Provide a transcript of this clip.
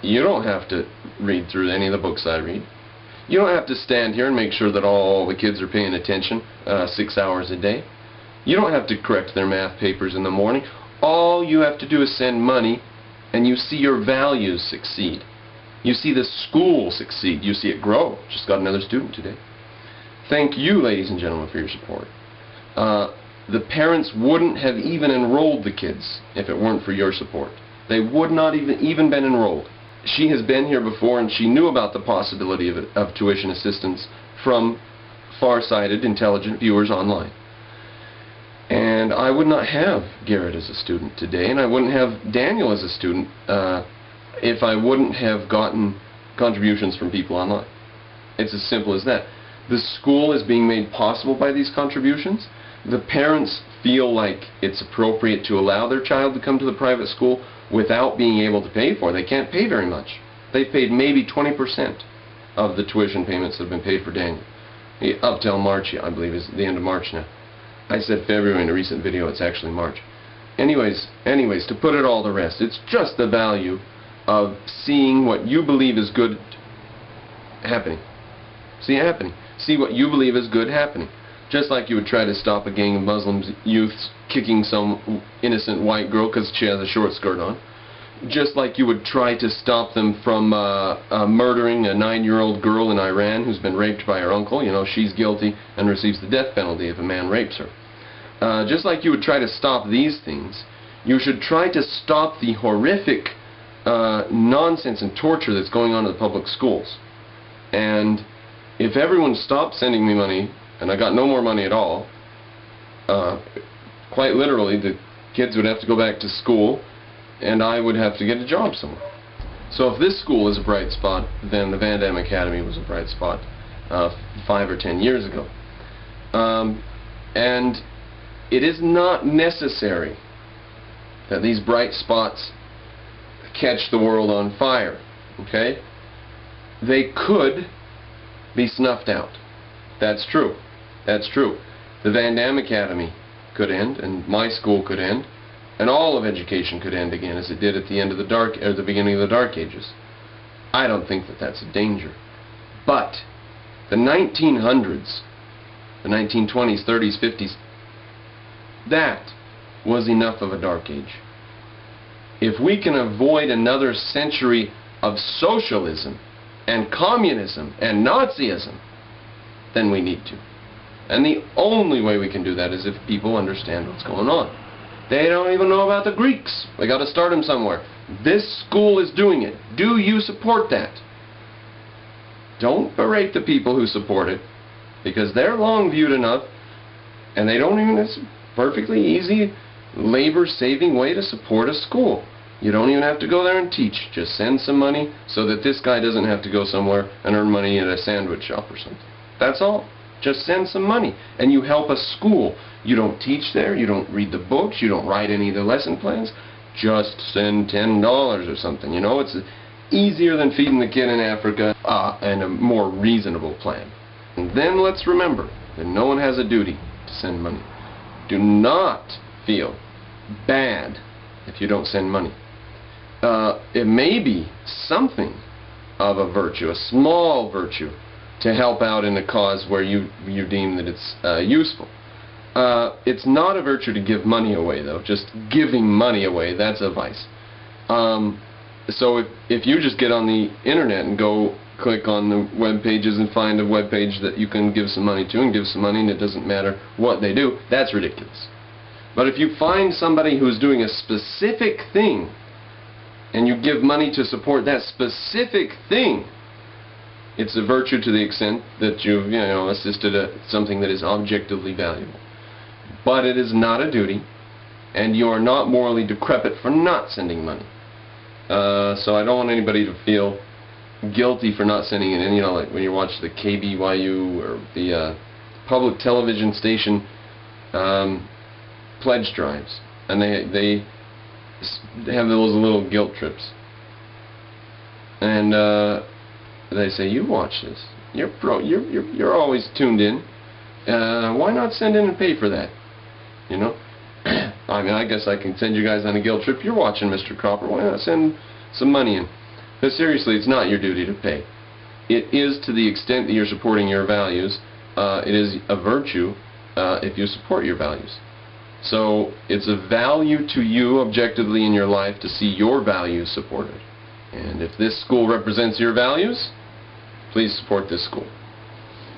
You don't have to read through any of the books I read. You don't have to stand here and make sure that all the kids are paying attention 6 hours a day. You don't have to correct their math papers in the morning. All you have to do is send money, and you see your values succeed. You see the school succeed. You see it grow. Just got another student today. Thank you, ladies and gentlemen, for your support. The parents wouldn't have even enrolled the kids if it weren't for your support. They would not even been enrolled. She has been here before, and she knew about the possibility of tuition assistance from far-sighted, intelligent viewers online. And I would not have Garrett as a student today, and I wouldn't have Daniel as a student if I wouldn't have gotten contributions from people online. It's as simple as that. The school is being made possible by these contributions. The parents feel like it's appropriate to allow their child to come to the private school without being able to pay for it. They can't pay very much. They've paid maybe 20% of the tuition payments that have been paid for Daniel. Up till March, I believe, is the end of March now. I said February in a recent video, it's actually March. Anyways, to put it all to rest, it's just the value of seeing what you believe is good happening. See it happening. See what you believe is good happening. Just like you would try to stop a gang of Muslim youths kicking some innocent white girl because she has a short skirt on. Just like you would try to stop them from murdering a 9-year-old girl in Iran who's been raped by her uncle. You know, she's guilty and receives the death penalty if a man rapes her. Just like you would try to stop these things, you should try to stop the horrific nonsense and torture that's going on in the public schools. And if everyone stopped sending me money, and I got no more money at all, quite literally the kids would have to go back to school, and I would have to get a job somewhere. So if this school is a bright spot, then the Van Damme Academy was a bright spot 5 or 10 years ago. And it is not necessary that these bright spots catch the world on fire, okay? They could be snuffed out. That's true. That's true. The Van Damme Academy could end, and my school could end, and all of education could end again, as it did at the end of the beginning of the Dark Ages. I don't think that that's a danger. But the 1900s, the 1920s, 30s, 50s, that was enough of a dark age. If we can avoid another century of socialism and communism and Nazism, then we need to. And the only way we can do that is if people understand what's going on. They don't even know about the Greeks. We got to start them somewhere. This school is doing it. Do you support that? Don't berate the people who support it, because they're long-viewed enough, and they don't even, it's a perfectly easy, labor-saving way to support a school. You don't even have to go there and teach. Just send some money so that this guy doesn't have to go somewhere and earn money at a sandwich shop or something. That's all. Just send some money, and you help a school. You don't teach there, you don't read the books, you don't write any of the lesson plans. Just send $10 or something. You know, it's easier than feeding the kid in Africa, and a more reasonable plan. And then let's remember that no one has a duty to send money. Do not feel bad if you don't send money. It may be something of a virtue, a small virtue, to help out in a cause where you deem that it's useful. It's not a virtue to give money away, though. Just giving money away, that's a vice. So if you just get on the internet and go click on the web pages and find a web page that you can give some money to and give some money and it doesn't matter what they do, that's ridiculous. But if you find somebody who's doing a specific thing and you give money to support that specific thing, it's a virtue to the extent that you've, assisted something that is objectively valuable. But it is not a duty, and you are not morally decrepit for not sending money. So I don't want anybody to feel guilty for not sending it in. Like when you watch the KBYU or the public television station pledge drives, and they have those little guilt trips, and they say, "You watch this. You're always tuned in. Why not send in and pay for that?" You know. I mean, I guess I can send you guys on a guilt trip. You're watching Mr. Cropper. Why not send some money in? But seriously, it's not your duty to pay. It is to the extent that you're supporting your values. It is a virtue if you support your values. So it's a value to you objectively in your life to see your values supported. And if this school represents your values, please support this school.